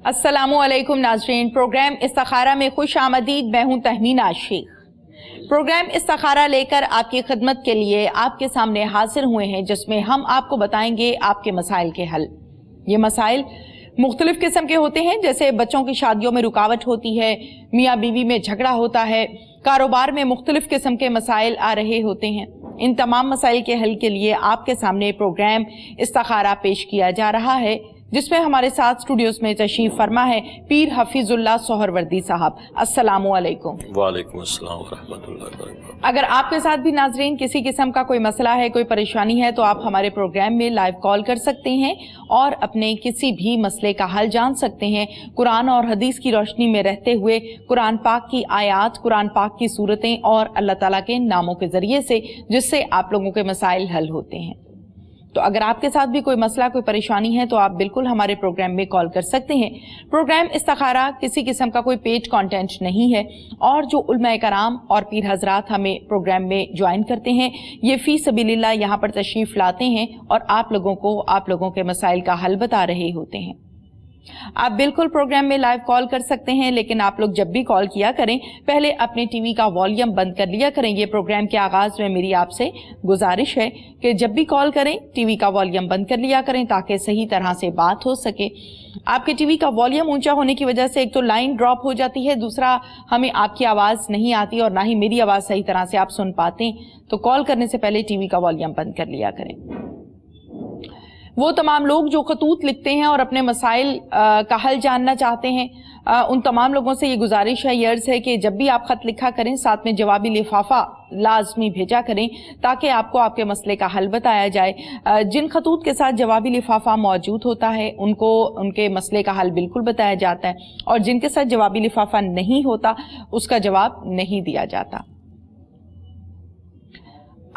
अस्सलामुअलैकुम नाज़रीन, प्रोग्राम इस्तिखारा में खुश आमदीद। मैं हूँ तहमीना शेख। प्रोग्राम इस्तिखारा लेकर आपकी खिदमत के लिए आपके सामने हाजिर हुए हैं, जिसमें हम आपको बताएंगे आपके मसाइल के हल। ये मसाइल मुख्तलिफ किस्म के होते हैं, जैसे बच्चों की शादियों में रुकावट होती है, मियाँ बीवी में झगड़ा होता है, कारोबार में मुख्तलिफ किस्म के मसाइल आ रहे होते हैं। इन तमाम मसाइल के हल के लिए आपके सामने प्रोग्राम इस्तिखारा पेश किया जा रहा है, जिसमें हमारे साथ स्टूडियोज में तशरीफ फरमा है पीर हफीजुल्लाह सोहरवर्दी साहब। अस्सलामु अलैकुम। वालेकुम अस्सलाम व रहमतुल्लाहि व बरकातहू। अगर आपके साथ भी नाजरीन किसी किस्म का कोई मसला है, कोई परेशानी है, तो आप हमारे प्रोग्राम में लाइव कॉल कर सकते हैं और अपने किसी भी मसले का हल जान सकते हैं, कुरान और हदीस की रोशनी में रहते हुए, कुरान पाक की आयात, कुरान पाक की सूरतें और अल्लाह ताला के नामों के जरिए से, जिससे आप लोगों के मसाइल हल होते हैं। तो अगर आपके साथ भी कोई मसला, कोई परेशानी है, तो आप बिल्कुल हमारे प्रोग्राम में कॉल कर सकते हैं। प्रोग्राम इस्तिखारा किसी किस्म का कोई पेड कंटेंट नहीं है, और जो उलमा कराम और पीर हजरात हमें प्रोग्राम में ज्वाइन करते हैं, ये फी सबीलिल्लाह यहाँ पर तशरीफ लाते हैं और आप लोगों के मसाइल का हल बता रहे होते हैं। आप बिल्कुल प्रोग्राम में लाइव कॉल कर सकते हैं, लेकिन आप लोग जब भी कॉल किया करें, पहले अपने टीवी का वॉल्यूम बंद कर लिया करें। ये प्रोग्राम के आगाज में मेरी आपसे गुजारिश है कि जब भी कॉल करें, टीवी का वॉल्यूम बंद कर लिया करें, ताकि सही तरह से बात हो सके। आपके टीवी का वॉल्यूम ऊंचा होने की वजह से एक तो लाइन ड्रॉप हो जाती है, दूसरा हमें आपकी आवाज नहीं आती और ना ही मेरी आवाज सही तरह से आप सुन पाते हैं। तो कॉल करने से पहले टीवी का वॉल्यूम बंद कर लिया करें। वो तमाम लोग जो खतूत लिखते हैं और अपने मसाइल का हल जानना चाहते हैं, उन तमाम लोगों से ये गुजारिश है, ये अर्ज है कि जब भी आप खत लिखा करें, साथ में जवाबी लिफाफा लाजमी भेजा करें, ताकि आपको आपके मसले का हल बताया जाए। जिन खतूत के साथ जवाबी लिफाफा मौजूद होता है, उनको उनके मसले का हल बिल्कुल बताया जाता है, और जिनके साथ जवाबी लिफाफा नहीं होता, उसका जवाब नहीं दिया जाता।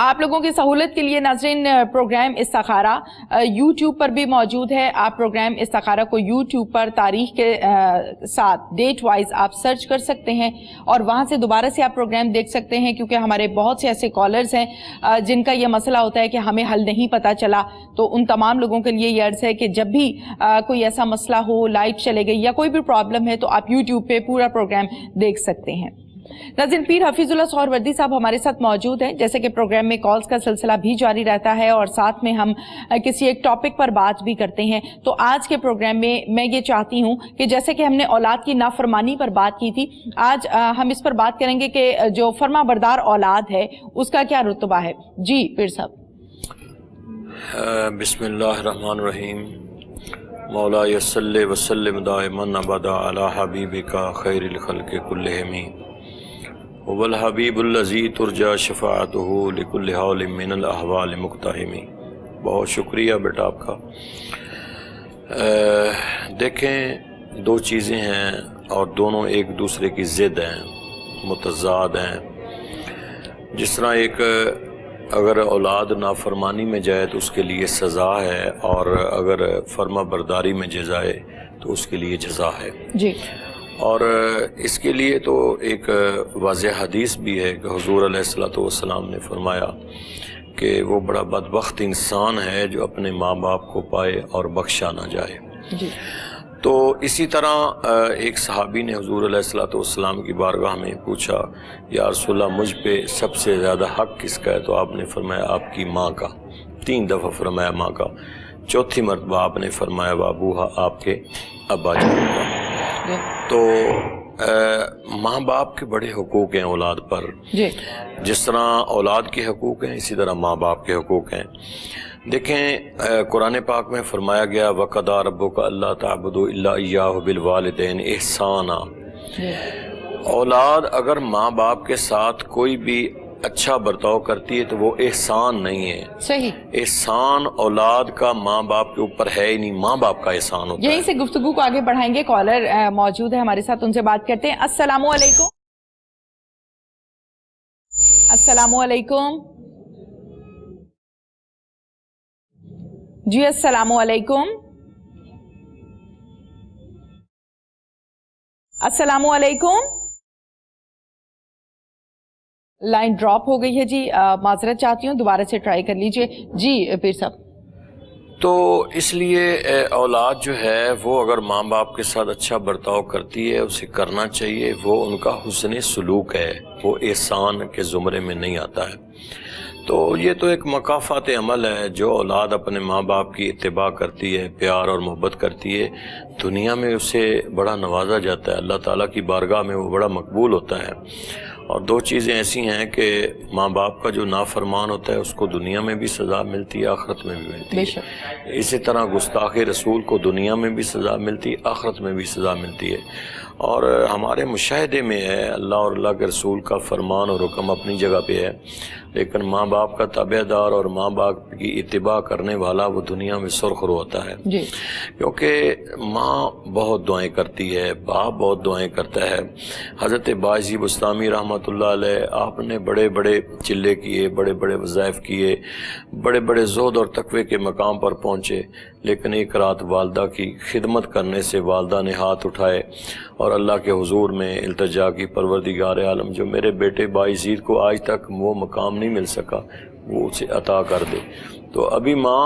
आप लोगों की सहूलत के लिए नाज़रीन, प्रोग्राम इस्तिखारा यूट्यूब पर भी मौजूद है। आप प्रोग्राम इस्तिखारा को यूट्यूब पर तारीख के साथ डेट वाइज आप सर्च कर सकते हैं और वहां से दोबारा से आप प्रोग्राम देख सकते हैं, क्योंकि हमारे बहुत से ऐसे कॉलर्स हैं जिनका ये मसला होता है कि हमें हल नहीं पता चला। तो उन तमाम लोगों के लिए ये अर्ज है कि जब भी कोई ऐसा मसला हो, लाइट चले गई या कोई भी प्रॉब्लम है, तो आप यूट्यूब पे पूरा प्रोग्राम देख सकते हैं। नाज़रीन, पीर हफीजुल्लाह सोहरवर्दी साहब हमारे साथ मौजूद हैं। जैसे कि प्रोग्राम में कॉल्स का सिलसिला भी जारी रहता है और साथ में हम किसी एक टॉपिक पर बात भी करते हैं। तो आज के प्रोग्राम में मैं ये चाहती हूँ कि जैसे कि हमने औलाद की नाफरमानी पर बात की थी, आज हम इस पर बात करेंगे कि जो फर्मा बरदार औलाद है, उसका क्या रुतबा है। जी पीर साहब। बिस्मिल्लाहिर्रहमानिर्रहीम। मौला यस्सल्लि वसल्लिम दाइमन अबदा अला हबीबिका खैरिल खल्क़ि कुल्लिहिम वल हबीबुल्लज़ी तुरजा शफ़ाअतुहु लिकुल्लि हौलिम मिनल अहवाल मुक़्तहिमी। बहुत शुक्रिया बेटा आपका। देखें, दो चीज़ें हैं और दोनों एक दूसरे की ज़िद हैं, मुतज़ाद हैं। जिस तरह एक अगर औलाद नाफरमानी में जाए तो उसके लिए सज़ा है, और अगर फर्मा बरदारी में जाए तो उसके लिए जज़ा है जी। और इसके लिए तो एक वाज़ेह हदीस भी है कि हुज़ूर अलैहिस्सलातु वस्सलाम ने फरमाया कि वो बड़ा बदबख्त इंसान है जो अपने माँ बाप को पाए और बख्शा ना जाए जी। तो इसी तरह एक सहाबी ने हुज़ूर अलैहिस्सलातु वस्सलाम की बारगाह में पूछा, या रसूलल्लाह मुझ पे सबसे ज़्यादा हक़ किसका है? तो आपने फरमाया आपकी माँ का। 3 दफ़ा फरमाया माँ का। चौथी मरतबा आपने फरमाया वाबूहा, आपके अब्बा जान का। तो माँ बाप के बड़े हुकूक हैं औलाद पर जी। जिस तरह औलाद के हुकूक हैं, इसी तरह माँ बाप के हुकूक हैं। देखें, कुरान पाक में फरमाया गया वक़दा रब्बुका अल्ला ताबुदू इल्ला इय्याहु बिल वालिदैन इहसाना। औलाद अगर माँ बाप के साथ कोई भी अच्छा बर्ताव करती है तो वो एहसान नहीं है। सही। एहसान औलाद का माँ बाप के ऊपर है ही नहीं, माँ बाप का एहसान होता है। यहीं से गुफ्तगू को आगे बढ़ाएंगे। कॉलर मौजूद है हमारे साथ, उनसे बात करते हैं। अस्सलामु अलैकुम। अस्सलामु अलैकुम जी। अस्सलामु अलैकुम। अस्सलामु अलैकुम। लाइन ड्रॉप हो गई है जी, माजरत चाहती हूँ, दोबारा से ट्राई कर लीजिए जी पीर साहब। تو اس لیے اولاد جو ہے وہ اگر ماں باپ کے ساتھ اچھا برتاؤ کرتی ہے اسے کرنا چاہیے، وہ ان کا حسن سلوک ہے، وہ احسان کے زمرے میں نہیں آتا ہے۔ تو یہ تو ایک مکافات عمل ہے، جو اولاد اپنے ماں باپ کی اتباع کرتی ہے، پیار اور محبت کرتی ہے، دنیا میں اسے بڑا نوازا جاتا ہے، اللہ تعالیٰ کی بارگاہ میں وہ بڑا مقبول ہوتا ہے۔ اور دو چیزیں ایسی ہیں کہ ماں باپ کا جو نافرمان ہوتا ہے اس کو دنیا میں بھی سزا ملتی ہے، آخرت میں بھی ملتی ہے۔ اسی طرح گستاخ رسول کو دنیا میں بھی سزا ملتی ہے، آخرت میں بھی سزا ملتی ہے۔ اور ہمارے مشاہدے میں ہے، اللہ اور اللہ کے رسول کا فرمان اور حکم اپنی جگہ پہ ہے، لیکن ماں باپ کا تابع دار اور ماں باپ کی اتباع کرنے والا وہ دنیا میں سرخرو ہوتا ہے، کیونکہ ماں بہت دعائیں کرتی ہے، باپ بہت دعائیں کرتا ہے۔ حضرت باعزی بستامی رحمۃ اللہ علیہ، آپ نے بڑے بڑے چلے کیے، بڑے بڑے وظائف کیے، بڑے بڑے زہد اور تقوی کے مقام پر پہنچے، لیکن ایک رات والدہ کی خدمت کرنے سے والدہ نے ہاتھ اٹھائے اور اللہ کے حضور میں التجا کی، پروردگار عالم جو میرے بیٹے باعزید کو آج تک وہ مقام نہیں مل سکا وہ اسے عطا کر دے۔ تو ابھی ماں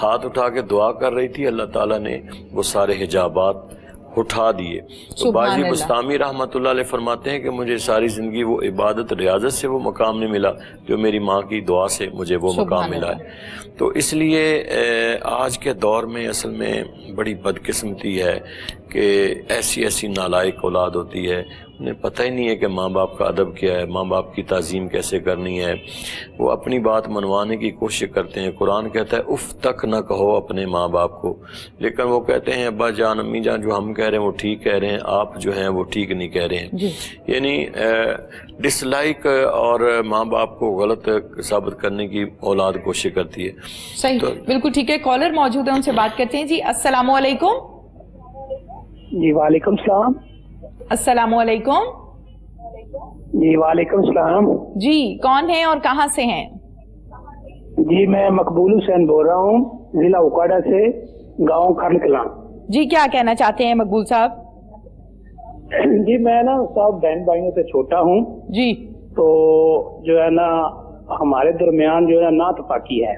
ہاتھ اٹھا کے دعا کر رہی تھی، اللہ تعالیٰ نے وہ سارے حجابات اٹھا دیے۔ تو باعزی بستامی رحمۃ اللہ علیہ فرماتے ہیں کہ مجھے ساری زندگی وہ عبادت ریاضت سے وہ مقام نہیں ملا جو میری ماں کی دعا سے مجھے وہ مقام ملا ہے۔ تو اس لیے آج کے دور میں اصل میں بڑی بدقسمتی ہے کہ ایسی نالائق اولاد ہوتی ہے، انہیں پتہ ہی نہیں ہے کہ ماں باپ کا ادب کیا ہے، ماں باپ کی تعظیم کیسے کرنی ہے، وہ اپنی بات منوانے کی کوشش کرتے ہیں۔ قرآن کہتا ہے اف تک نہ کہو اپنے ماں باپ کو، لیکن وہ کہتے ہیں ابا جان امی جان جو ہم کہہ رہے ہیں وہ ٹھیک کہہ رہے ہیں، آپ جو ہیں وہ ٹھیک نہیں کہہ رہے ہیں۔ یعنی ڈس لائک اور ماں باپ کو غلط ثابت کرنے کی اولاد کوشش کرتی ہے۔ صحیح، بالکل ٹھیک ہے۔ کالر موجود ہے، ان سے بات کرتے ہیں۔ جی السلام علیکم۔ جی وعلیکم السلام۔ السلام علیکم۔ جی وعلیکم السلام۔ جی کون ہیں اور کہاں سے ہیں؟ جی میں مقبول حسین بول رہا ہوں، ضلع اوکاڑا سے، گاؤں کھرن کلاں۔ جی کیا کہنا چاہتے ہیں مقبول صاحب؟ جی میں نا صاحب بہن بھائیوں سے چھوٹا ہوں جی، تو جو ہے نا ہمارے درمیان جو ہے نا اتفاقی ہے۔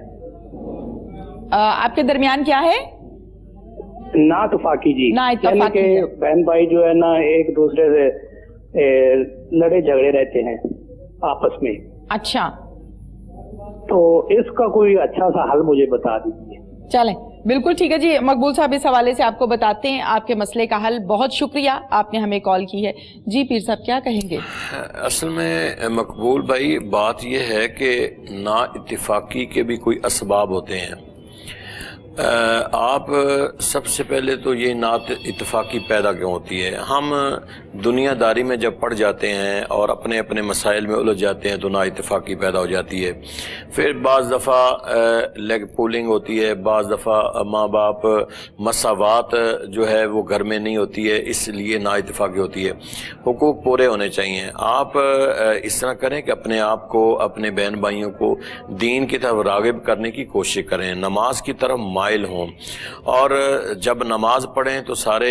آپ کے درمیان کیا ہے؟ نا اتفاقی جی، یعنی کہ بہن بھائی جو ہے نا ایک دوسرے سے لڑے جھگڑے رہتے ہیں آپس میں۔ اچھا، تو اس کا کوئی اچھا سا حل مجھے بتا دیجیے۔ چلیں بالکل ٹھیک ہے جی، مقبول صاحب اس حوالے سے آپ کو بتاتے ہیں آپ کے مسئلے کا حل۔ بہت شکریہ آپ نے ہمیں کال کی ہے۔ جی پیر صاحب کیا کہیں گے؟ اصل میں مقبول بھائی بات یہ ہے کہ نا اتفاقی کے بھی کوئی اسباب ہوتے ہیں۔ آپ سب سے پہلے تو یہ نا اتفاقی پیدا کیوں ہوتی ہے؟ ہم دنیا داری میں جب پڑ جاتے ہیں اور اپنے اپنے مسائل میں الجھ جاتے ہیں تو نا اتفاقی پیدا ہو جاتی ہے۔ پھر بعض دفعہ لیگ پولنگ ہوتی ہے، بعض دفعہ ماں باپ مساوات جو ہے وہ گھر میں نہیں ہوتی ہے، اس لیے نا اتفاقی ہوتی ہے۔ حقوق پورے ہونے چاہیے۔ آپ اس طرح کریں کہ اپنے آپ کو، اپنے بہن بھائیوں کو دین کی طرف راغب کرنے کی کوشش کریں، نماز کی طرف مائل ہوں، اور جب نماز پڑھیں تو سارے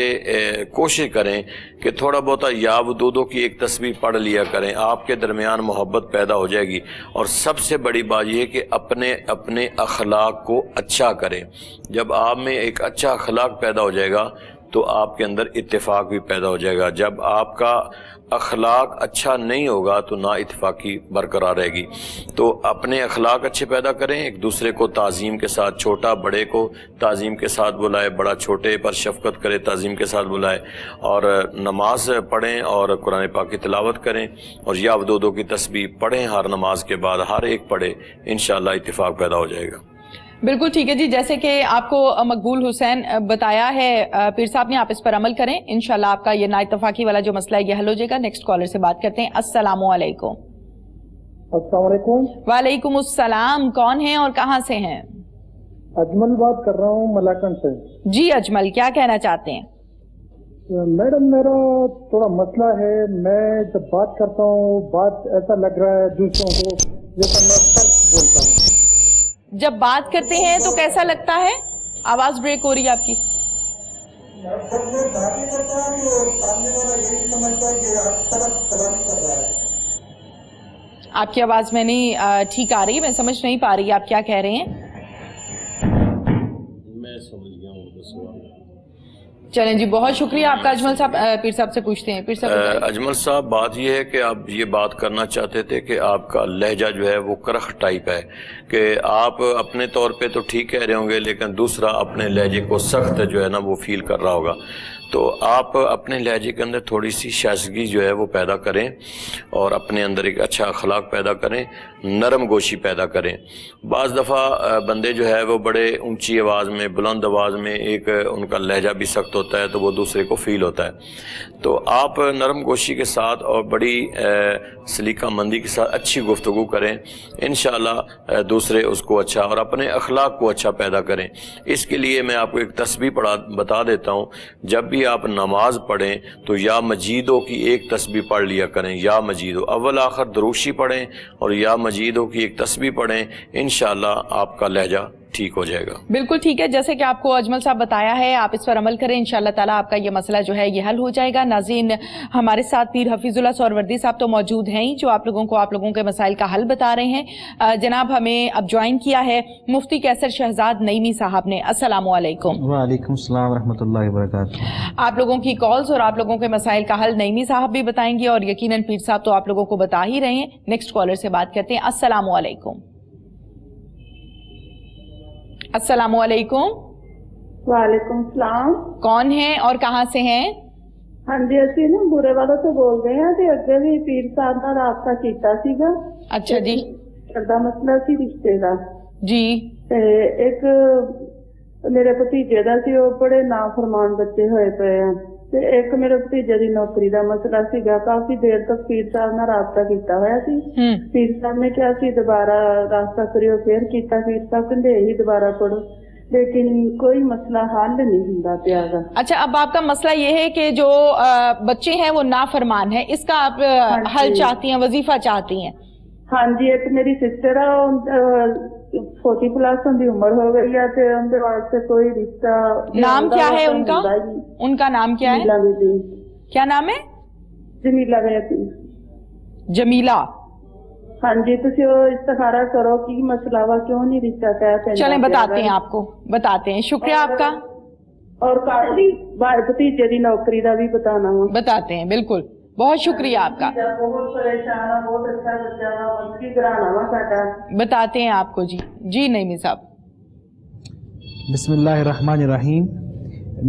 کوشش کریں کہ تھوڑا بہت یا ودودوں کی ایک تسبیح پڑھ لیا کریں، آپ کے درمیان محبت پیدا ہو جائے گی۔ اور سب سے بڑی بات یہ کہ اپنے اخلاق کو اچھا کریں۔ جب آپ میں ایک اچھا اخلاق پیدا ہو جائے گا تو آپ کے اندر اتفاق بھی پیدا ہو جائے گا۔ جب آپ کا اخلاق اچھا نہیں ہوگا تو نا اتفاقی برقرار رہے گی۔ تو اپنے اخلاق اچھے پیدا کریں، ایک دوسرے کو تعظیم کے ساتھ، چھوٹا بڑے کو تعظیم کے ساتھ بلائے، بڑا چھوٹے پر شفقت کرے، تعظیم کے ساتھ بلائے، اور نماز پڑھیں اور قرآن پاک کی تلاوت کریں، اور یا دو کی تسبیح پڑھیں ہر نماز کے بعد، ہر ایک پڑھے، انشاءاللہ اتفاق پیدا ہو جائے گا۔ بالکل ٹھیک ہے جی، جیسے کہ آپ کو مقبول حسین بتایا ہے پیر صاحب نے، آپ اس پر عمل کریں، انشاءاللہ آپ کا یہ نا اتفاقی والا جو مسئلہ ہے یہ حل ہو جائے گا۔ نیکسٹ کالر سے بات کرتے ہیں۔ السلام علیکم۔ السلام علیکم۔ وعلیکم السلام، کون ہیں اور کہاں سے ہیں؟ اجمل بات کر رہا ہوں ملاکن سے۔ جی اجمل کیا کہنا چاہتے ہیں؟ میڈم میرا تھوڑا مسئلہ ہے، میں جب بات کرتا ہوں بات ایسا لگ رہا ہے دوسروں کو جیسا میں ترک بولتا ہوں۔ جب بات کرتے ہیں تو کیسا لگتا ہے؟ آواز بریک ہو رہی ہے آپ کی۔ جب میں بات ہی کرتا ہوں تو سامنے والا یہی سمجھتا ہے کہ آپ طرف کلامی کر رہا ہے۔ آپ کی آواز میں نہیں ٹھیک آ رہی ہے، میں سمجھ نہیں پا رہی آپ کیا کہہ رہے ہیں۔ میں سمجھ گیا ہوں سوال. چلیں جی بہت شکریہ آپ کا. اجمل صاحب پیر صاحب سے پوچھتے ہیں. پیر صاحب اجمل صاحب بات یہ ہے کہ آپ یہ بات کرنا چاہتے تھے کہ آپ کا لہجہ جو ہے وہ کرخ ٹائپ ہے, کہ آپ اپنے طور پہ تو ٹھیک کہہ رہے ہوں گے لیکن دوسرا اپنے لہجے کو سخت جو ہے نا وہ فیل کر رہا ہوگا. تو آپ اپنے لہجے کے اندر تھوڑی سی شائستگی جو ہے وہ پیدا کریں اور اپنے اندر ایک اچھا اخلاق پیدا کریں, نرم گوشی پیدا کریں. بعض دفعہ بندے جو ہے وہ بڑے اونچی آواز میں بلند آواز میں ایک ان کا لہجہ بھی سخت ہوتا ہے تو وہ دوسرے کو فیل ہوتا ہے. تو آپ نرم گوشی کے ساتھ اور بڑی سلیقہ مندی کے ساتھ اچھی گفتگو کریں, انشاءاللہ دوسرے اس کو اچھا اور اپنے اخلاق کو اچھا پیدا کریں. اس کے لیے میں آپ کو ایک تسبیح بتا دیتا ہوں. جب بھی آپ نماز پڑھیں تو یا مجیدو کی ایک تسبیح پڑھ لیا کریں, یا مجیدو اول آخر دروشی پڑھیں اور یا مجیدو کی ایک تسبیح پڑھیں, انشاءاللہ آپ کا لہجہ ٹھیک ہو جائے گا. بالکل ٹھیک ہے, جیسے کہ آپ کو اجمل صاحب بتایا ہے آپ اس پر عمل کریں, انشاءاللہ تعالیٰ آپ کا یہ مسئلہ جو ہے یہ حل ہو جائے گا. ناظرین ہمارے ساتھ پیر حفیظ اللہ سہروردی صاحب تو موجود ہیں ہی جو آپ لوگوں کے مسائل کا حل بتا رہے ہیں. جناب ہمیں اب جوائن کیا ہے مفتی کیسر شہزاد نعیمی صاحب نے. السلام علیکم. وعلیکم السلام ورحمۃ اللہ وبرکاتہ. آپ لوگوں کی کالز اور آپ لوگوں کے مسائل کا حل نعیمی صاحب بھی بتائیں گے اور یقیناً پیر صاحب تو آپ لوگوں کو بتا ہی رہے ہیں. نیکسٹ کالر سے بات کرتے ہیں. السلام علیکم. السلام علیکم. وعلیکم السلام. کون ہیں اور کہاں سے ہیں؟ ہاں جی اسی نا برے والوں سے بول رہے ہیں تے اگے بھی پیر صاحب نال رابطہ کیتا سیگا. اچھا جی. دا مسئلہ سی رشتے دا جی. تے ایک میرے بھتیجے دا سی, وہ بڑے نافرمان بچے ہوئے پے ہیں. تے ایک میرے بھتیجے دی نوکری دا مسئلہ سیگا. کافی دیر تک پیر صاحب نال رابطہ کیتا ہویا سی. پیر صاحب نے کہا سی دوبارہ رابطہ کریو, پھر کیتا. پیر صاحب کہندے ہی دوبارہ پڑھو, لیکن کوئی مسئلہ حل نہیں ہوندا پیا گا. اچھا اب آپ کا مسئلہ یہ ہے کہ جو بچے ہیں وہ نافرمان ہیں, اس کا آپ حل چاہتی ہیں, وظیفہ چاہتی ہیں؟ ہاں جی. ایک میری سسٹر ہے 40+ ان کی عمر ہو گئی ہے تے ان کے واسطے کوئی رشتہ. نام کیا ہے ان کا؟ ان کا نام کیا ہے؟ کیا نام ہے؟ جمیلہ بیٹی. جمیلہ. ہاں جی تسی استخارہ کرو کی مسئلہ وا, کیوں نہیں رشتہ طے. چلیں بتاتے ہیں آپ کو, بتاتے ہیں. شکریہ آپ کا. اور بھتیجے دی نوکری دا بھی بتانا ہوں. بتاتے ہیں بالکل. بہت شکریہ آپ کا. بہت پریشان ہے, بہت اچھا بچہ ہے, مسجد گرانا وا ساڈا. بتاتے ہیں آپ کو. جی جی نعیمی صاحب. بسم اللہ الرحمن الرحیم.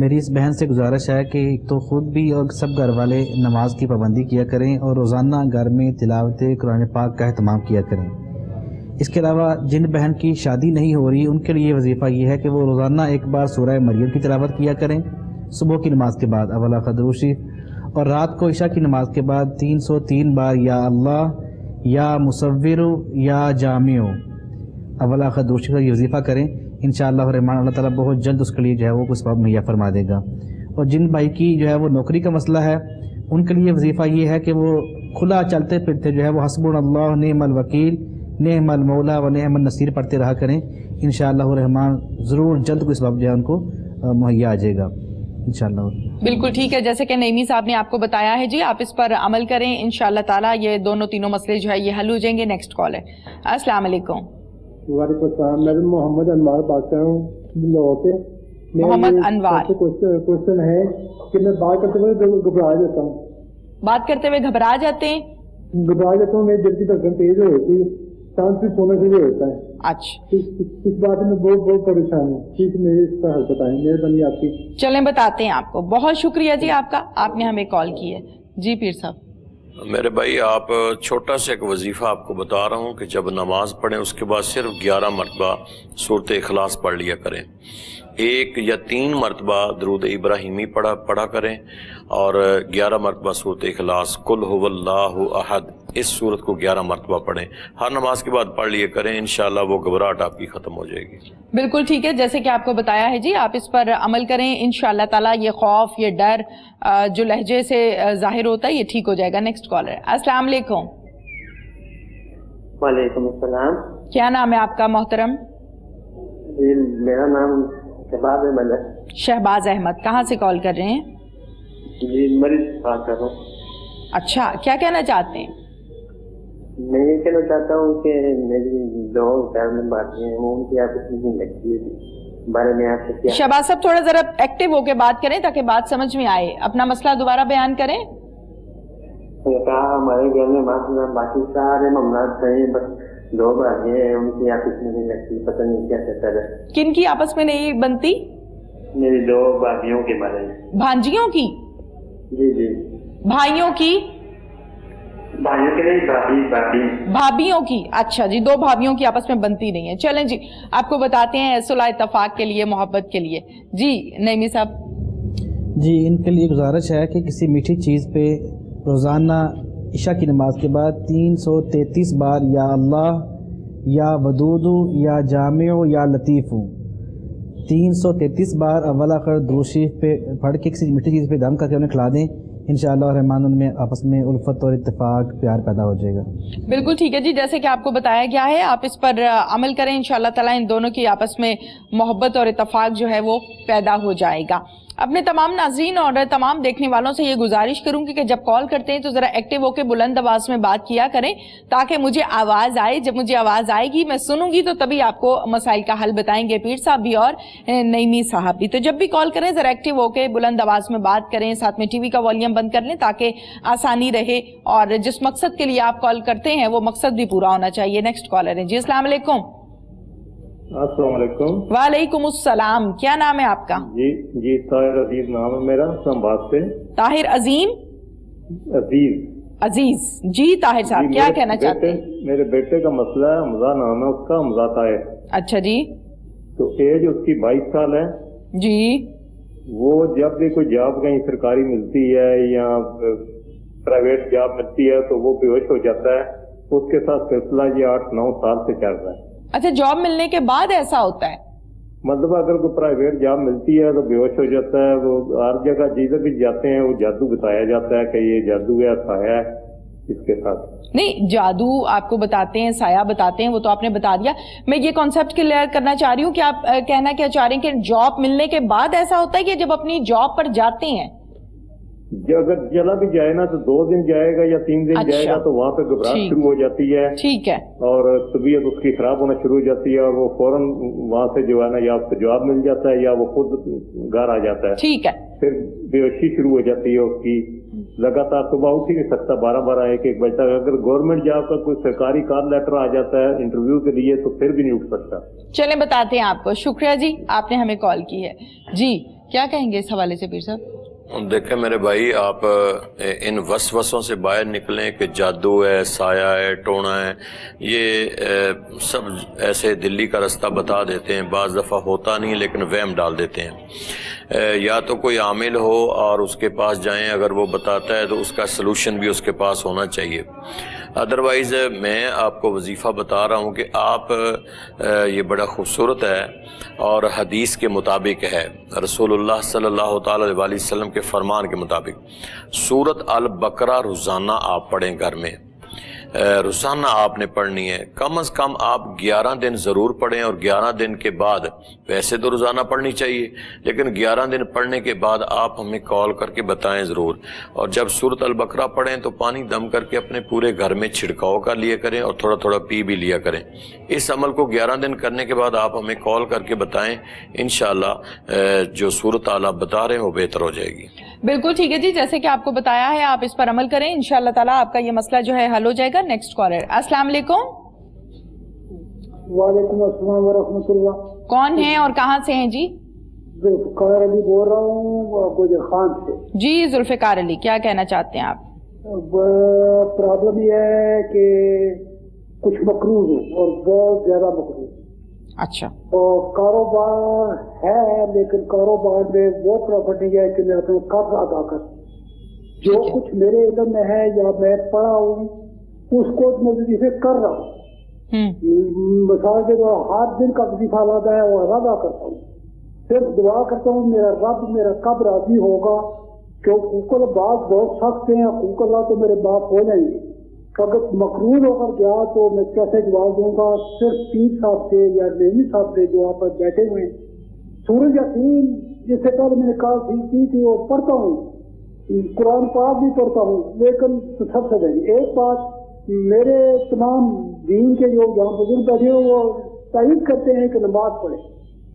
میری اس بہن سے گزارش ہے کہ تو خود بھی اور سب گھر والے نماز کی پابندی کیا کریں اور روزانہ گھر میں تلاوت قرآن پاک کا اہتمام کیا کریں. اس کے علاوہ جن بہن کی شادی نہیں ہو رہی ان کے لیے وظیفہ یہ ہے کہ وہ روزانہ ایک بار سورہ مریم کی تلاوت کیا کریں صبح کی نماز کے بعد اولا درود شریف, اور رات کو عشاء کی نماز کے بعد 303 بار یا اللہ, یا مصور, یا جامع اولا درود شریف کا یہ وظیفہ کریں. انشاءاللہ الرحمن اللہ تعالیٰ بہت جلد اس کے لیے جو ہے وہ کچھ سبب مہیا فرما دے گا. اور جن بھائی کی جو ہے وہ نوکری کا مسئلہ ہے ان کے لیے وظیفہ یہ ہے کہ وہ کھلا چلتے پھرتے جو ہے وہ حسبنا اللہ نعم الوکیل نعم المولا و نعم النصیر پڑھتے رہا کریں. انشاءاللہ الرحمن ضرور جلد کوئی سبب جو ہے ان کو مہیا آ جائے گا انشاءاللہ. بالکل ٹھیک ہے, جیسے کہ نعیمی صاحب نے آپ کو بتایا ہے. جی آپ اس پر عمل کریں, انشاءاللہ تعالیٰ یہ تینوں مسئلے جو ہے یہ حل ہو جائیں گے. نیکسٹ کال ہے. السلام علیکم. وعلیکم السلام. میں محمد انوار بات کر رہا ہوں لاہور سے. محمد انوار. کوشچن ہے کہ میں بات کرتے ہوئے گھبرا جاتا ہوں. بات کرتے ہوئے گھبرا جاتے ہیں؟ گھبرا جاتا ہوں, میری دل کی دھڑکن تیز ہو جاتی ہے, چاند بھی سونے سے بھی ہوتا ہے. اچھا اس بات میں بہت پریشان ہوں. ٹھیک میرے اس کا حل بتائیں, مہربانی آپ کی. چلیں بتاتے ہیں آپ کو. بہت شکریہ جی آپ کا, آپ نے ہمیں کال کی ہے. جی پیر صاحب. میرے بھائی آپ چھوٹا سا ایک وظیفہ آپ کو بتا رہا ہوں کہ جب نماز پڑھیں اس کے بعد صرف 11 مرتبہ سورۃ اخلاص پڑھ لیا کریں. 1 یا 3 مرتبہ درود ابراہیمی پڑھا کریں اور 11 مرتبہ سورۃ اخلاص قل هو اللہ احد اس سورت کو 11 مرتبہ پڑھیں. ہر نماز کے بعد پڑھ لیا کریں, انشاءاللہ وہ گھبراہٹ آپ کی ختم ہو جائے گی. بالکل ٹھیک ہے, جیسے کہ آپ کو بتایا ہے. جی آپ اس پر عمل کریں, انشاءاللہ تعالیٰ یہ خوف یہ ڈر جو لہجے سے ظاہر ہوتا ہے یہ ٹھیک ہو جائے گا. Next caller. السلام علیکم. وعلیکم السلام. کیا نام ہے آپ کا محترم؟ جی میرا نام شہباز احمد ہے. شہباز احمد. کہاں سے کال کر رہے ہیں؟ جی مریض بات کر رہا ہوں. اچھا کیا کہنا چاہتے ہیں؟ میں یہ کہنا چاہتا ہوں کہ میری 2 فیملی باتیں ہیں وہ ان کی آپس میں لگتی ہے. बारे में आपसे क्या शहबाज साहब थोड़ा जरा एक्टिव होके बात करें ताकि बात समझ में आए, अपना मसला दोबारा बयान करें। कहा हमारे घर में माशाल्लाह बाकी सारे मामला सही, बस 2 भाई हैं, उनकी आपस में नहीं लगती, पता नहीं क्या चक्कर है। किन की आपस में नहीं बनती? मेरी 2 भाभियों के बारे में। भांजियों की? जी जी। भाइयों की? भाइयों के नहीं, भाभी। भाभियों की, अच्छा जी, 2 भाभियों की आपस में बनती नहीं है। चलें जी, आपको बताते हैं सुलह इत्तफाक के लिए, मोहब्बत के लिए। जी नईमी साहब। जी, इनके लिए गुजारिश है कि किसी मीठी चीज़ पे रोज़ाना इशा की नमाज के बाद 333 बार या अल्लाह या वदूदु या जामिउ या लतीफ़ु 333 बार अव्वल आखिर दुरूद शरीफ पे पढ़ के किसी मीठी चीज़ पे दम करके उन्हें खिला दें। इंशाअल्लाह रहमान उनमें आपस में उल्फत और इत्तेफाक प्यार पैदा हो जाएगा। बिल्कुल ठीक है जी, जैसे कि आपको बताया गया है आप इस पर अमल करें, इंशाअल्लाह ताला इन दोनों की आपस में मोहब्बत और इत्तेफाक जो है वो पैदा हो जाएगा। अपने तमाम नाज़रीन और तमाम देखने वालों से ये गुजारिश करूंगी कि जब कॉल करते हैं तो ज़रा एक्टिव होकर बुलंद आवाज़ में बात किया करें ताकि मुझे आवाज़ आए। जब मुझे आवाज़ आएगी, मैं सुनूंगी, तो तभी आपको मसाइल का हल बताएंगे पीर साहब भी और नईमी साहब भी। तो जब भी कॉल करें ज़रा एक्टिव होकर बुलंद आवाज़ में बात करें, साथ में टीवी का वॉल्यूम बंद कर लें ताकि आसानी रहे, और जिस मकसद के लिए आप कॉल करते हैं वो मकसद भी पूरा होना चाहिए। नेक्स्ट कॉलर है जी, अस्सलाम वालेकुम। अस्सलाम वालेकुम। वालेकुम अस्सलाम, क्या नाम है आपका? जी ताहिर अजीज नाम है मेरा, इस्लामाबाद से। ताहिर अजीम? अजीज जी। ताहिर साहब क्या कहना चाहते हैं? मेरे बेटे का मसला है, हमजा नाम है उसका, हमजा ताहिर। अच्छा जी। तो एज उसकी 22 साल है जी। वो जब भी कोई जॉब कहीं सरकारी मिलती है या प्राइवेट जॉब मिलती है तो वो बेहोश हो जाता है। उसके साथ सिलसिला ये 8-9 साल से चल रहा है। अच्छा, जॉब मिलने के बाद ऐसा होता है? मतलब अगर कोई प्राइवेट जॉब मिलती है तो बेहोश हो जाता है। वो हर जगह जिधर भी जाते हैं वो जादू बताया जाता है कि ये जादू है, साया है इसके साथ। नहीं, जादू आपको बताते हैं, साया बताते हैं, वो तो आपने बता दिया। मैं ये कॉन्सेप्ट क्लियर करना चाह रही हूँ कि आप कहना क्या चाह रहे हैं कि जॉब मिलने के बाद ऐसा होता है कि जब अपनी जॉब पर जाते हैं? अगर चला भी जाए ना तो 2 दिन जाएगा या 3 दिन जाएगा तो वहाँ पे घबराहट शुरू हो जाती है। ठीक है। और तबीयत उसकी खराब होना शुरू हो जाती है और वो फौरन वहाँ से जो है ना या उसको जवाब मिल जाता है या वो खुद घर आ जाता है। ठीक है। फिर बेहोशी शुरू हो जाती है उसकी, लगातार सुबह उठ ही नहीं सकता 12-12 1-1 बजे तक। अगर गवर्नमेंट जॉब का कोई सरकारी कॉल लेटर आ जाता है इंटरव्यू के लिए तो फिर भी नहीं उठ सकता। चलें बताते हैं आपको। शुक्रिया जी, आपने हमें कॉल की है। जी क्या कहेंगे इस हवाले से पीर साहब? देखें मेरे भाई, आप इन वसवसों से बाहर निकलें कि जादू है, साया है, टोना है, ये सब ऐसे दिल्ली का रास्ता बता देते हैं। बाज़ दफ़ा होता नहीं लेकिन वहम डाल देते हैं। या तो कोई आमिल हो और उसके पास जाएं, अगर वो बताता है तो उसका सलूशन भी उसके पास होना चाहिए। अदरवाइज़ मैं आपको वजीफ़ा बता रहा हूँ कि आप ये बड़ा खूबसूरत है और हदीस के मुताबिक है, रसूलुल्लाह सल्लल्लाहु ताला अलैहि वसल्लम के फरमान के मुताबिक सूरत अल बकरा रोज़ाना आप पढ़ें घर में। रोज़ाना आपने पढ़नी है, कम अज़ कम आप 11 दिन ज़रूर पढ़ें। और 11 दिन के बाद, वैसे तो रोज़ाना पढ़नी चाहिए लेकिन 11 दिन पढ़ने के बाद आप हमें कॉल करके बताएं ज़रूर। और जब सूरत अल बकरा पढ़ें तो पानी दम करके अपने पूरे घर में छिड़काव कर लिया करें और थोड़ा थोड़ा पी भी लिया करें। इस अमल को 11 दिन करने के बाद आप हमें कॉल करके बताएं, इंशाअल्लाह जो सूरत आप बता रहे हैं वो बेहतर हो जाएगी। बिल्कुल ठीक है जी, जैसे कि आपको बताया है आप इस पर अमल करें, इंशाअल्लाह ताला आपका ये मसला जो है हल हो जाएगा। नेक्स्ट कॉलर, अस्सलाम वालेकुम। वालेकुम अस्सलाम वरहमतुल्लाह। कौन है और कहाँ से हैं जी? जुल्फिकार अली बोल रहा हूँ गुजर खान से। जी जुल्फिकार अली, क्या कहना चाहते हैं आप? प्रॉब्लम ये है कि कुछ मकरूज हूँ और बहुत ज्यादा मकरूज। अच्छा। और कारोबार है लेकिन कारोबार में वो प्रॉपर्टी है कि मैं अपना कर्ज अदा कर, जो कुछ मेरे इधर में है या मैं पढ़ा हूँ उसको मैं वजीफे कर रहा हूँ। मिसाल के तो हर दिन का वजीफा अदा है वो अदा करता हूँ। सिर्फ दुआ करता हूँ मेरा रब मेरा कब राजी होगा, क्योंकि हुकूक बात बहुत सख्त है, हुकूक अल्लाह तो मेरे बात हो जाएंगे। अगर मकरूज होकर गया तो मैं कैसे जवाब दूंगा? सिर्फ पीर साहब से या नेमी साहब से जो आप बैठे हुए हैं। सूरज यकीन जिससे पहले मैंने कहा की थी वो पढ़ता हूँ, कुरान पाक भी पढ़ता हूँ, लेकिन सबसे पहले एक बात मेरे तमाम दीन के जो यहाँ बुजुर्ग बैठे वो तारीफ करते हैं कि नमाज पढ़े,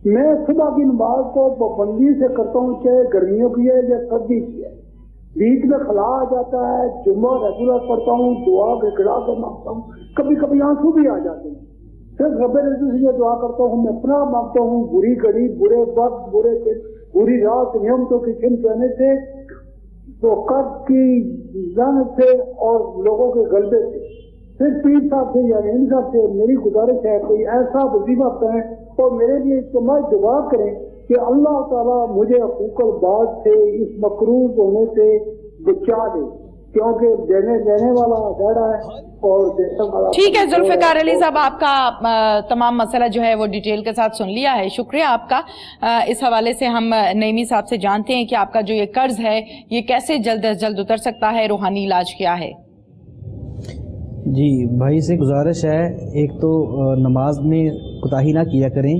میں صبح کی نماز کو پابندی سے کرتا ہوں، چاہے گرمیوں کی ہے یا سردی کی ہے. بیچ میں خلا آ جاتا ہے، جمعہ ریگولر پڑھتا ہوں، دعا گڑا کر مانگتا ہوں، کبھی کبھی آنسو بھی آ جاتے ہیں. صرف رب العزت سے یہ دعا کرتا ہوں، میں اپنا مانگتا ہوں بری گھڑی، برے وقت، برے دن، بری رات، نعمتوں کی چھن جانے سے، تو قرض کی ذلت سے اور لوگوں کے غلبے سے. صرف پیر صاحب سے یا رحیم صاحب سے میری گزارش ہے کوئی ایسا وظیفہ کریں اور میرے لیے اجتماعی دعا کریں کہ اللہ تعالیٰ مجھے حقوق الباد سے، اس مقروض ہونے سے بچا دے، کیونکہ دینے والا گاڑا ہے اور دینے والا. ٹھیک ہے ذوالفقار علی صاحب، آپ کا تمام مسئلہ جو ہے وہ ڈیٹیل کے ساتھ سن لیا ہے، شکریہ آپ کا. اس حوالے سے ہم نعیمی صاحب سے جانتے ہیں کہ آپ کا جو یہ قرض ہے یہ کیسے جلد از جلد اتر سکتا ہے، روحانی علاج کیا ہے؟ جی بھائی سے گزارش ہے، ایک تو نماز میں کوتاہی نہ کیا کریں،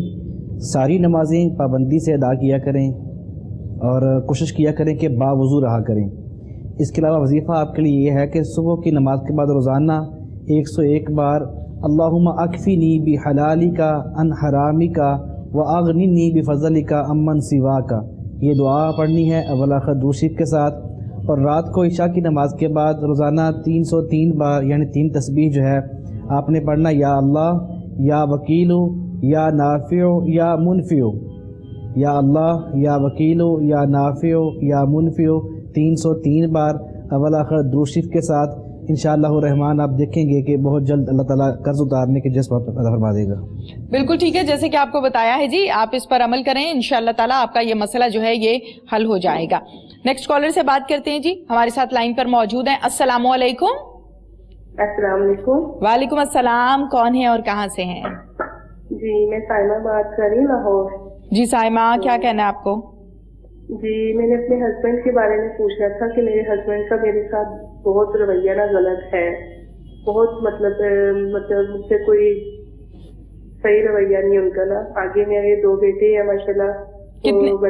ساری نمازیں پابندی سے ادا کیا کریں اور کوشش کیا کریں کہ باوضو رہا کریں. اس کے علاوہ وظیفہ آپ کے لیے یہ ہے کہ صبح کی نماز کے بعد روزانہ 101 بار اللہم اکفینی بحلالک عن حرامک واغننی بفضلک عمن سواک، یہ دعا پڑھنی ہے اول آخر درود شریف کے ساتھ. اور رات کو عشاء کی نماز کے بعد روزانہ 303 بار یعنی 3 تسبیح جو ہے آپ نے پڑھنا، یا اللہ، یا وکیلو، یا نافع، یا منفع، یا اللہ، یا وکیلو، یا نافع، یا منفع، 303 بار اول آخر درود شریف کے ساتھ. انشاءاللہ الرحمن آپ دیکھیں گے کہ بہت جلد اللہ تعالیٰ قرض اتارنے کے جذبہ پیدا فرما دے گا. بالکل ٹھیک ہے، جیسے کہ آپ کو بتایا ہے جی، آپ اس پر عمل کریں، انشاءاللہ تعالیٰ آپ کا یہ مسئلہ جو ہے یہ حل ہو جائے گا. نیکسٹ کالر سے بات کرتے ہیں جی، ہمارے ساتھ لائن پر موجود ہیں. السلام علیکم. السلام علیکم. وعلیکم السلام، کون ہے اور کہاں سے ہیں؟ جی میں سائمہ بات کر رہی ہوں، لاہور. جی سائمہ، کیا کہنا ہے آپ کو؟ جی میں نے اپنے ہسبینڈ کے بارے میں پوچھنا تھا کہ میرے ہسبینڈ کا میرے ساتھ بہت رویہ نا غلط ہے، بہت مطلب مجھ سے کوئی صحیح رویہ نہیں ان کا نا. آگے میرے 2 بیٹے ہیں ماشاءاللہ.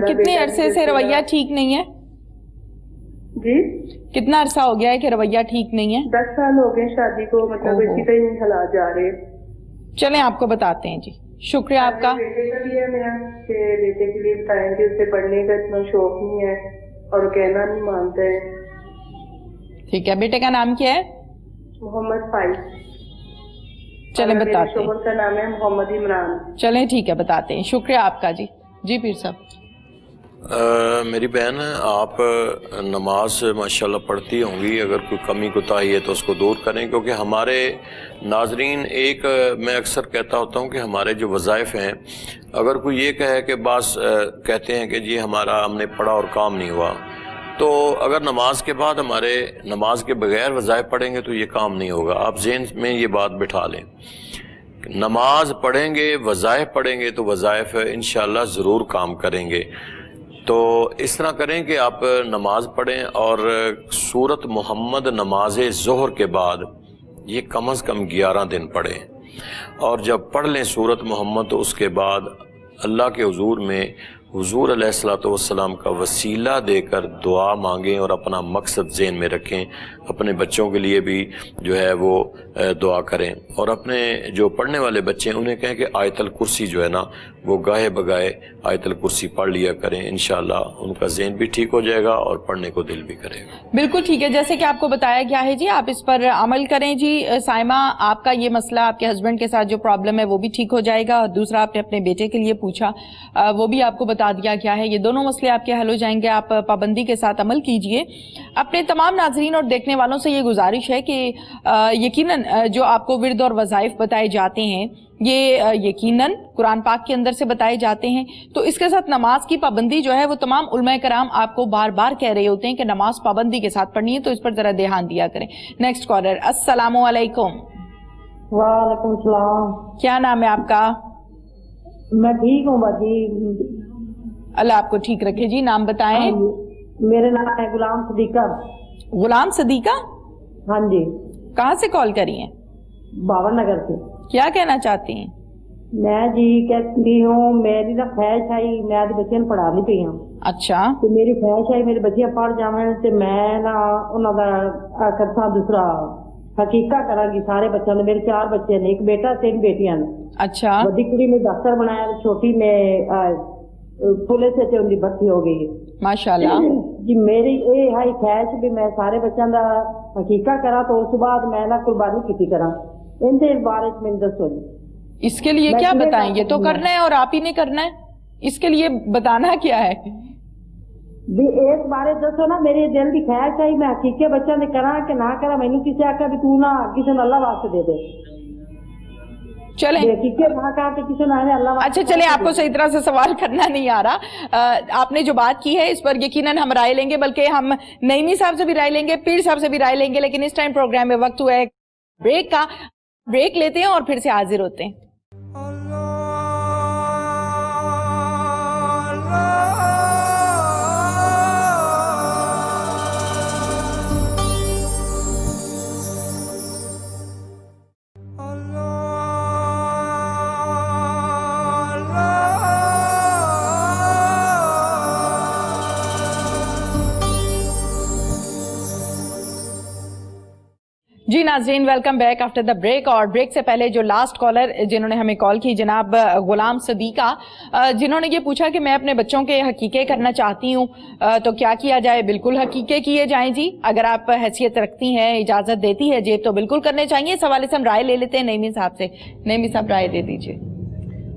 کتنے عرصے سے رویہ ٹھیک نہیں ہے؟ جی کتنا عرصہ ہو گیا ہے کہ رویہ ٹھیک نہیں ہے؟ 10 سال ہو گئے شادی کو، مطلب اسی طرح نہیں حالات جا رہے. چلیں آپ کو بتاتے ہیں جی، شکریہ آپ کا. بیٹے کا بھی ہے میرا کہ بیٹے کے لیے بتائیں کہ اسے پڑھنے کا اتنا شوق نہیں ہے اور کہنا نہیں مانتا ہے. ٹھیک ہے، بیٹے کا نام کیا ہے؟ محمد فائز. چلیں بتاتے ہیں. شوہر کا نام ہے محمد عمران. چلیں ٹھیک ہے بتاتے ہیں، شکریہ آپ کا. جی پیر صاحب. میری بہن، آپ نماز ماشاءاللہ پڑھتی ہوں گی، اگر کوئی کمی کوتاہی ہے تو اس کو دور کریں، کیونکہ ہمارے ناظرین، ایک میں اکثر کہتا ہوتا ہوں کہ ہمارے جو وظائف ہیں، اگر کوئی یہ کہے کہ بعض کہتے ہیں کہ جی ہم نے پڑھا اور کام نہیں ہوا، تو اگر نماز کے بعد ہمارے نماز کے بغیر وظائف پڑھیں گے تو یہ کام نہیں ہوگا. آپ ذہن میں یہ بات بٹھا لیں، نماز پڑھیں گے، وظائف پڑھیں گے تو وظائف انشاءاللہ ضرور کام کریں گے. تو اس طرح کریں کہ آپ نماز پڑھیں اور سورت محمد نماز ظہر کے بعد یہ کم از کم 11 دن پڑھیں، اور جب پڑھ لیں سورت محمد تو اس کے بعد اللہ کے حضور میں حضور علیہ الصلوۃ والسلام کا وسیلہ دے کر دعا مانگیں اور اپنا مقصد ذہن میں رکھیں. اپنے بچوں کے لیے بھی جو ہے وہ دعا کریں، اور اپنے جو پڑھنے والے بچے ہیں انہیں کہیں کہ آیت الکرسی جو ہے نا وہ گاہے بگاہے آیت الکرسی پڑھ لیا کریں. انشاءاللہ ان کا ذہن بھی ٹھیک ہو جائے گا اور پڑھنے کو دل بھی کرے گا. بالکل ٹھیک ہے، جیسے کہ آپ کو بتایا گیا ہے جی، آپ اس پر عمل کریں. جی سائمہ، آپ کا یہ مسئلہ آپ کے ہسبینڈ کے ساتھ جو پرابلم ہے وہ بھی ٹھیک ہو جائے گا، اور دوسرا آپ نے اپنے بیٹے کے لیے پوچھا وہ بھی آپ کو بتا دیا گیا ہے. یہ دونوں مسئلے آپ کے حل ہو جائیں گے. آپ پابندی کے ساتھ عمل کیجئے. اپنے تمام ناظرین اور دیکھنے والوں سے یہ گزارش ہے کہ یقیناً جو آپ کو ورد اور وظائف بتائے جاتے ہیں یہ یقیناً قرآن پاک کے اندر سے بتائے جاتے ہیں، تو اس کے ساتھ نماز کی پابندی جو ہے وہ تمام علماء کرام آپ کو بار بار کہہ رہے ہوتے ہیں کہ نماز پابندی کے ساتھ پڑھنی ہے، تو اس پر ذرا دھیان دیا کریں. Next caller. السلام علیکم. وعلیکم السلام. کیا نام ہے آپ کا؟ میں ٹھیک ہوں باجی. اللہ آپ کو ٹھیک رکھے جی. نام بتائیں. میرا نام ہے غلام صدیقہ. غلام صدیقہ؟ ہاں جی. کہاں سے کال کری ہیں؟ باور نگر سے. کیا کہنا چاہتی ہیں؟ میں جی کہتی ہوں میری نا خواہش آئی، میں آدھے بچے پڑھا نہیں پی ہوں. اچھا. تو میری خواہش آئی میرے بچے پڑھ جاویں تے میں نا انہاں دا دوسرا حقیقہ کراں گی سارے بچوں نے. میرے 4 بچے نے، ایک بیٹا 3 بیٹیاں نے. अच्छा, बड़ी कुड़ी ने डॉक्टर बनाया, छोटी ने पुलिस से उनकी भर्ती हो गई। माशाल्लाह जी मेरी ये है ख्वाहिश भी मैं सारे बच्चों का हकीका करा, तो उस बाद मैं ना कुर्बानी की करा। इनके बारे में दसो जी। इसके लिए क्या बताएंगे? तो करना है और आप ही ने करना है, इसके लिए बताना क्या है? भी एक बारे दसो ना, मेरे दिल की ख्वाहिश है मैं हकीके बच्चों ने करा कि ना करा। मैनू किसी आखा भी तू ना किसी ने अल्लाह वास्ते दे दे, चले हकीके ना कहा कि किसी ने अल्लाह वास्ते। अच्छा चले, आपको सही तरह से सवाल करना नहीं आ रहा। आपने जो बात की है इस पर यकीनन हम राय लेंगे, बल्कि हम नईमी साहब से भी राय लेंगे, पीर साहब से भी राय लेंगे, लेकिन इस टाइम प्रोग्राम में वक्त हुआ है ब्रेक का। ब्रेक लेते हैं और फिर से हाजिर होते हैं। जी नाजरीन, welcome back after the break. और ब्रेक से पहले जो लास्ट कॉलर जिन्होंने हमें कॉल की, जनाब गुलाम सदीका, जिन्होंने ये पूछा कि मैं अपने बच्चों के हकीके करना चाहती हूँ तो क्या किया जाए? बिल्कुल हकीके किए जाएं जी, अगर आप हैसियत रखती हैं, इजाजत देती है जेब, तो बिल्कुल करने चाहिए। इस हवाले से हम राय ले लेते हैं नईमी साहब से। नईमी साहब राय दे दीजिए।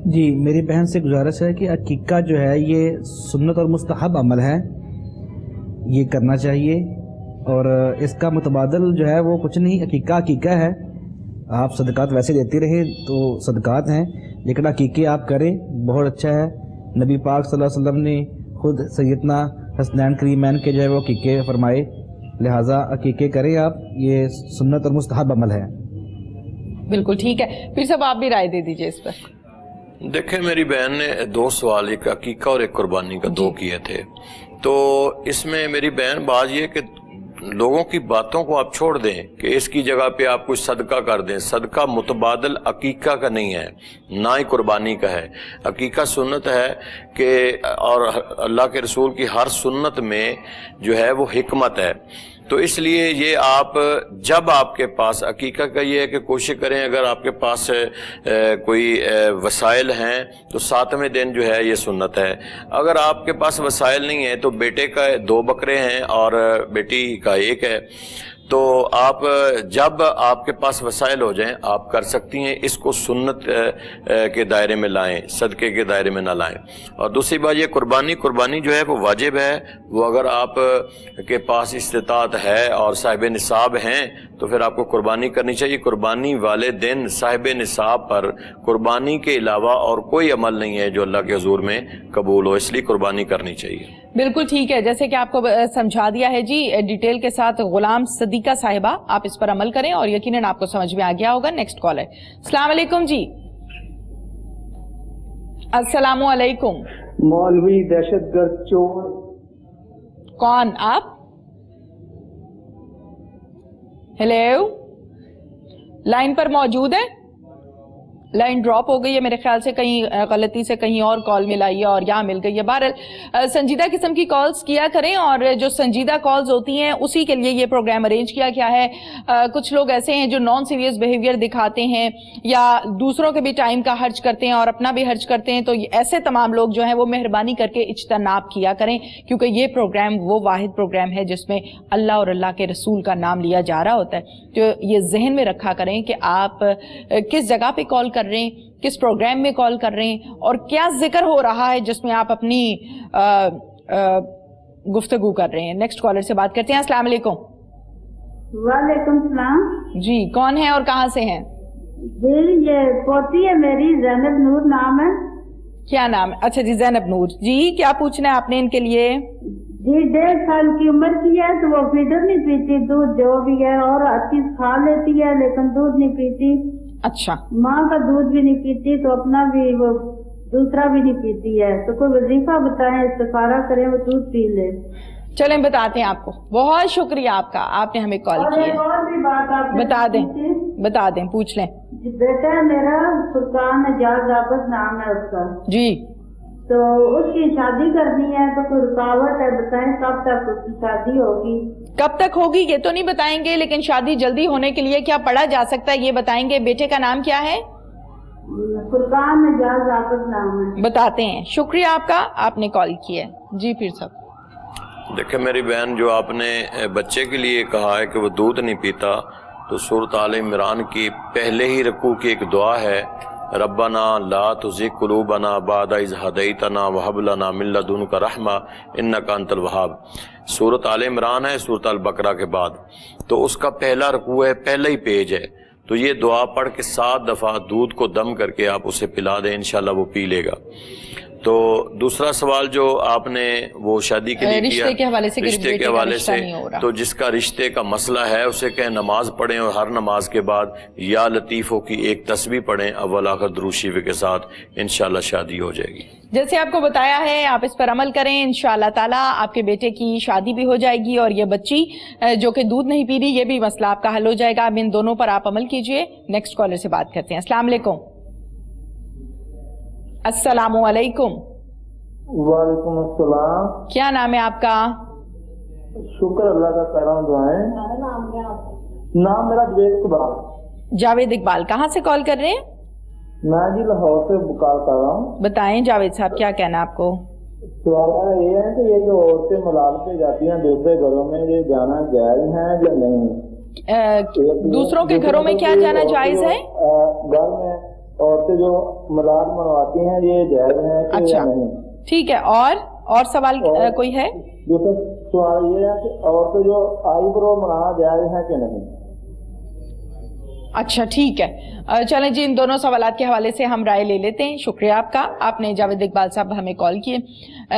जी मेरी बहन से गुजारिश है कि अकीका जो है ये सुन्नत और मुस्तहब अमल है, ये करना चाहिए। और इसका मुतबादल जो है वो कुछ नहीं, अकीका अकीका है। आप सदकात वैसे देते रहे तो सदकात हैं, लेकिन अकीके आप करें, बहुत अच्छा है। नबी पाक सल्लल्लाहु अलैहि वसल्लम ने खुद सैयदना हसनैन करीमैन के जो है वो अकीके फरमाए, लिहाजा अकीके करें आप, ये सुन्नत और मुस्तहब अमल है। बिल्कुल ठीक है, फिर सब आप भी राय दे दीजिए इस पर। देखें, मेरी बहन ने दो सवाल, एक अकीका और एक कुर्बानी का दो किए थे। तो इसमें मेरी बहन बात ये कि लोगों की बातों को आप छोड़ दें कि इसकी जगह पे आप कुछ सदका कर दें। सदका मुतबादल अकीका का नहीं है, ना ही कुर्बानी का है। अकीका सुन्नत है कि, और अल्लाह के रसूल की हर सुन्नत में जो है वो हिकमत है। तो इसलिए ये आप जब आपके पास अकीका का ये है कि कोशिश करें, अगर आपके पास कोई वसाइल हैं तो 7वें दिन जो है ये सुन्नत है। अगर आपके पास वसाइल नहीं है तो बेटे का 2 बकरे हैं और बेटी का 1 है, तो आप जब आपके पास वसाइल हो जाएं आप कर सकती हैं। इसको सुन्नत के दायरे में लाएं, सदके के दायरे में ना लाएं। और दूसरी बात ये कुर्बानी जो है वो वाजिब है। वो अगर आप के पास इस्तिताअत है और साहिब निसाब हैं तो फिर आपको कुर्बानी करनी चाहिए। कुर्बानी वाले दिन साहिब निसाब पर कुर्बानी के अलावा और कोई अमल नहीं है जो अल्लाह के हुजूर में कबूल हो, इसलिए कुर्बानी करनी चाहिए। बिल्कुल ठीक है, जैसे कि आपको समझा दिया है जी डिटेल के साथ गुलाम सदीका साहिबा, आप इस पर अमल करें और यकीनन आपको समझ में आ गया होगा। नेक्स्ट कॉल है। अस्सलाम वालेकुम जी। अस्सलामु अलैकुम। मौलवी दहशतगर्द चोर। कौन आप? हेलो, लाइन पर मौजूद है? लाइन ड्रॉप हो गई है मेरे ख्याल से, कहीं गलती से कहीं और कॉल मिलाई है और यहाँ मिल गई है। बहरहाल संजीदा किस्म की कॉल्स किया करें, और जो संजीदा कॉल्स होती हैं उसी के लिए ये प्रोग्राम अरेंज किया गया है। कुछ लोग ऐसे हैं जो नॉन सीरियस बिहेवियर दिखाते हैं या दूसरों के भी टाइम का खर्च करते हैं और अपना भी खर्च करते हैं, तो ऐसे तमाम लोग जो हैं वो मेहरबानी करके इज्तनाब किया करें, क्योंकि ये प्रोग्राम वो वाहिद प्रोग्राम है जिसमें अल्लाह और अल्लाह के रसूल का नाम लिया जा रहा होता है। तो ये जहन में रखा करें कि आप किस जगह पे कॉल कर रहे हैं, किस प्रोग्राम में कॉल कर रहे हैं और क्या जिक्र हो रहा है जिसमें आप अपनी गुफ्तगू कर रहे हैं। नेक्स्ट कॉलर से बात करते हैं। अस्सलाम वालेकुम। वालेकुम सलाम जी, कौन है और कहाँ से हैं? जी ये पोती है मेरी, जैनब नूर नाम है। क्या नाम है? अच्छा जी, जैनब नूर जी, क्या पूछना है आपने इनके लिए? जी 1.5 साल की उम्र की है, तो वो फीडर नहीं पीती, दूध जो भी है, और अच्छी खा लेती है लेकिन दूध नहीं पीती। अच्छा, माँ का दूध भी नहीं पीती तो अपना भी वो दूसरा भी नहीं पीती है। तो कोई वजीफा बताएं, इस्तिखारा करें, वो दूध पी ले। चलें बताते हैं आपको। बहुत शुक्रिया आपका, आपने हमें कॉल किया। और भी बात आप बता दें, पूछ लें। बेटा मेरा फुरकान एजाज आबद नाम है उसका जी, तो उसकी शादी करनी है, तो कोई रुकावट है बताएं, कब तक उसकी शादी होगी? कब तक होगी ये तो नहीं बताएंगे, लेकिन शादी जल्दी होने के लिए क्या पढ़ा जा सकता है ये बताएंगे। बेटे का नाम क्या है? फुरकान नजाज आफत नाम है। बताते हैं, शुक्रिया आपका, आपने कॉल किया है जी। पीर साहब देखिए मेरी बहन, जो आपने बच्चे के लिए कहा है कि वो दूध नहीं पीता, तो सूरत आल इमरान की पहले ही रकू की एक दुआ है, रब्बना ला तुज़िग़ क़ुलूबना बअद इज़ हदैतना वहब लना मिन लदुनका रहमा इन्नका अंतल वहाब। सूरत आल इमरान है सूरत अल बकरा के बाद, तो उसका पहला रकू है, पहला ही पेज है। तो ये दुआ पढ़ के 7 दफ़ा दूध को दम करके आप उसे पिला दें, इंशाल्लाह वो पी लेगा। तो दूसरा सवाल जो आपने वो शादी के लिए किया, रिश्ते के हवाले से, रिश्ते के हवाले से, तो जिसका रिश्ते का मसला है उसे कहें नमाज पढ़ें और हर नमाज के बाद या लतीफ़ों की एक तस्बीह पढ़ें अव्वल आखिर दुरूद शरीफ के साथ, इंशाल्लाह शादी हो जाएगी। जैसे आपको बताया है आप इस पर अमल करें, इंशाअल्लाह ताला आपके बेटे की शादी भी हो जाएगी और ये बच्ची जो कि दूध नहीं पी रही, ये भी मसला आपका हल हो जाएगा। अब इन दोनों पर आप अमल कीजिए। नेक्स्ट कॉलर से बात करते हैं। अस्सलाम वालेकुम। अस्सलामु अलैकुम। वालेकुम अस्सलाम। क्या नाम है आपका? शुक्र अल्लाह का, करम दुआएं। नाम मेरा जावेद इकबाल। जावेद इकबाल, कहाँ से कॉल कर रहे हैं? मैं जी लाहौर से कॉल कर रहा हूँ। बताएं जावेद साहब, क्या कहना आपको? सवाल ये है कि ये जो औरतें मलाल पे जाती हैं दूसरे घरों में, ये जाना जायज है या नहीं? दूसरों के घरों में क्या जाना जायज है? घर में औरतें जो मलाल मनवाती हैं, ये जायज है कि अच्छा, या नहीं? ठीक है। और सवाल कोई है? दूसरा सवाल ये है कि औरतें जो आईब्रो बनाना जायज है कि नहीं? अच्छा, ठीक है। चलें जी, इन दोनों सवालात के हवाले से हम राय ले लेते हैं। शुक्रिया आपका, आपने जावेद इकबाल साहब हमें कॉल किए।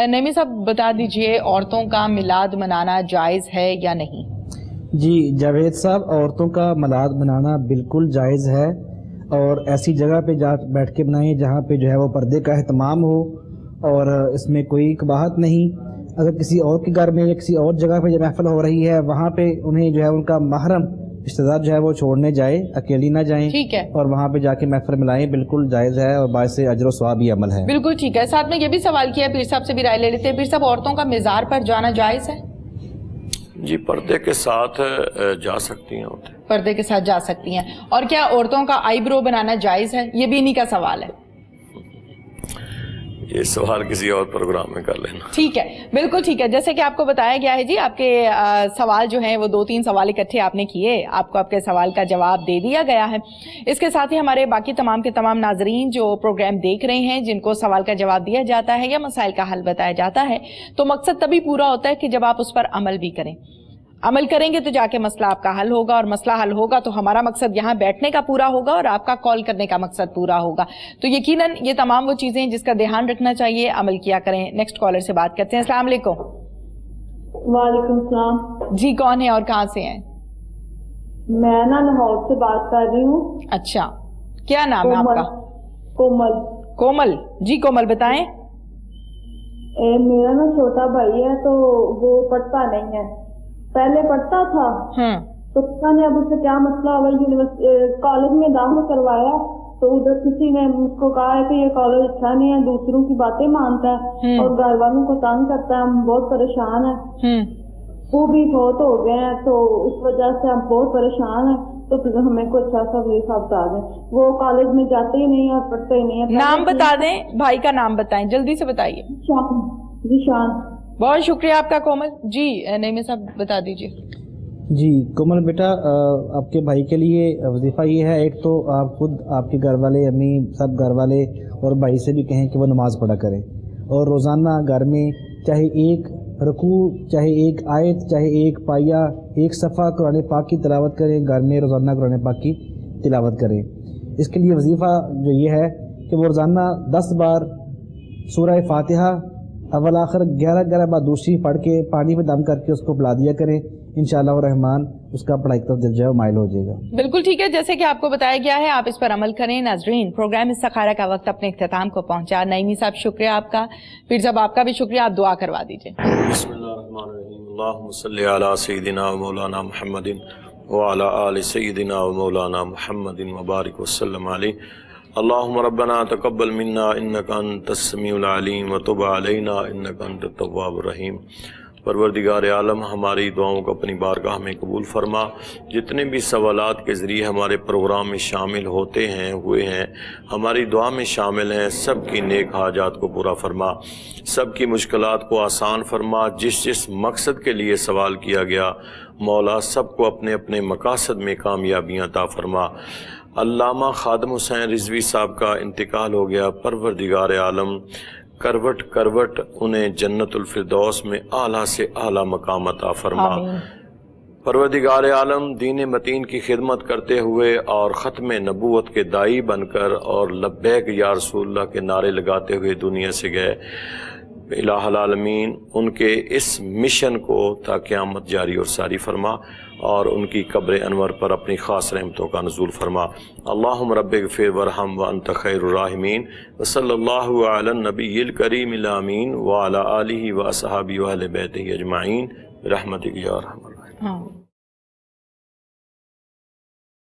नईमी साहब बता दीजिए, औरतों का मिलाद मनाना जायज़ है या नहीं? जी जावेद साहब, औरतों का मिलाद मनाना बिल्कुल जायज़ है और ऐसी जगह पे जा बैठ के बनाएं जहाँ पे जो है वो पर्दे का एहतमाम हो और इसमें कोई कबाहत नहीं। अगर किसी और के घर में या किसी और जगह पे जब महफिल हो रही है, वहाँ पे उन्हें जो है उनका महरम रिश्तेदार जो है वो छोड़ने जाए, अकेली ना जाएं। ठीक है। और वहाँ पे जाके महफिल मिलाएं, बिल्कुल जायज़ है और बायसे अजर व सवाब ही अमल है। बिल्कुल ठीक है। साथ में ये भी सवाल किया, पीर साहब से भी राय ले लेते हैं। पीर साहब, औरतों का मिज़ार पर जाना जायज़ है? जी, पर्दे के साथ जा सकती हैं औरतें, पर्दे के साथ जा सकती हैं। और क्या औरतों का आईब्रो बनाना जायज़ है? ये भी इन्हीं का सवाल है। ये सवाल किसी और प्रोग्राम में कर लेना। ठीक है, बिल्कुल ठीक है। जैसे कि आपको बताया गया है जी, आपके सवाल जो हैं वो 2-3 सवाल इकट्ठे आपने किए, आपको आपके सवाल का जवाब दे दिया गया है। इसके साथ ही हमारे बाकी तमाम के तमाम नाजरीन जो प्रोग्राम देख रहे हैं, जिनको सवाल का जवाब दिया जाता है या मसाइल का हल बताया जाता है, तो मकसद तभी पूरा होता है कि जब आप उस पर अमल भी करें। अमल करेंगे तो जाके मसला आपका हल होगा, और मसला हल होगा तो हमारा मकसद यहाँ बैठने का पूरा होगा और आपका कॉल करने का मकसद पूरा होगा। तो यकीनन ये तमाम वो चीजें हैं जिसका ध्यान रखना चाहिए, अमल किया करें। नेक्स्ट कॉलर से बात करते हैं। अस्सलाम वालेकुम। वालेकुम सलाम। जी, कौन है और कहाँ से हैं? मैं ना लाहौर से बात कर रही हूँ। अच्छा, क्या नाम है आपका? कोमल। कोमल जी, कोमल बताएं। मेरा ना छोटा भाई है, तो वो पढ़ता नहीं है, पहले पढ़ता था। तो पता नहीं अब उससे क्या मसला हुआ। यूनिवर्सिटी कॉलेज में दाखिल करवाया तो उधर किसी ने मुझको कहा है कि ये कॉलेज अच्छा नहीं है, दूसरों की बातें मानता है और घर वालों को तंग करता है, हम बहुत परेशान है। वो भी बहुत हो गए हैं, तो इस वजह से हम बहुत परेशान है। तो हमें को अच्छा सा वजीफा बता दें। वो कॉलेज में जाते ही नहीं है, पढ़ते ही नहीं है। नाम बता दें, भाई का नाम बताएं, जल्दी से बताइए। जीशान। बहुत शुक्रिया आपका कोमल जी। नईम साहब बता दीजिए। जी कोमल बेटा, आपके भाई के लिए वजीफ़ा ये है, एक तो आप खुद, आपके घर वाले, अम्मी, सब घर वाले और भाई से भी कहें कि वो नमाज़ पढ़ा करें और रोज़ाना घर में चाहे एक रकू, चाहे एक आयत, चाहे एक पाया, एक सफ़ा कुरान पाक की तिलावत करें। घर में रोज़ाना कुरान पाक की तिलावत करें। इसके लिए वजीफ़ा जो ये है कि वो रोज़ाना 10 बार सूरह फातिहा अव्वल आखिर 11 बार दूसरी पढ़ के पानी में दम करके उसको पिला दिया करें। इंशाअल्लाह रहमान उसका पढ़ाई की तरफ दिल जो है माइल हो जाएगा। बिल्कुल ठीक है, जैसे कि आपको बताया गया है, आप इस पर अमल करें। नाजरीन, प्रोग्राम इस्तिखारा का वक्त अपने इख्तिताम को पहुंचा। नईमी साहब शुक्रिया आपका, पीर साहब आपका भी शुक्रिया। आप दुआ करवा दीजिए। बिस्मिल्लाहिर्रहमानिर्रहीम। अल्लाहुम्मा सल्ली अला सय्यिदिना व मौलाना मुहम्मदिन व अला आलि सय्यिदिना व मौलाना मुहम्मदिन व बारिक व सल्लम अलैहि। अल्लाहुम्मा रब्बना तक़ब्बल मिन्ना इन्नका अंतस समीउल अलीम व तुब अलैना इन्नका अंतत तव्वाबुर रहीम। پروردگار عالم ہماری دعاؤں کو اپنی بارگاہ میں قبول فرما. جتنے بھی سوالات کے ذریعے ہمارے پروگرام میں شامل ہوتے ہیں ہوئے ہیں ہماری دعا میں شامل ہیں، سب کی نیک حاجات کو پورا فرما، سب کی مشکلات کو آسان فرما. جس مقصد کے لیے سوال کیا گیا مولا سب کو اپنے اپنے مقاصد میں کامیابیاں عطا فرما. علامہ خادم حسین رضوی صاحب کا انتقال ہو گیا، پروردگار عالم کروٹ کروٹ انہیں جنت الفردوس میں اعلیٰ سے اعلیٰ مقام عطا فرما. پروردگار عالم دین متین کی خدمت کرتے ہوئے اور ختم نبوت کے داعی بن کر اور لبیک یا رسول اللہ کے نعرے لگاتے ہوئے دنیا سے گئے. الہ العالمین ان کے اس مشن کو تا قیامت جاری اور ساری فرما اور ان کی قبر انور پر اپنی خاص رحمتوں کا نزول فرما. اللہم رب اغفر ورحم وانت خیر الراحمین وصلی اللہ علی النبی الکریم الامین وعلی آلہ واصحابہ واہل بیتہ اجمعین برحمتک یا ارحم الراحمین.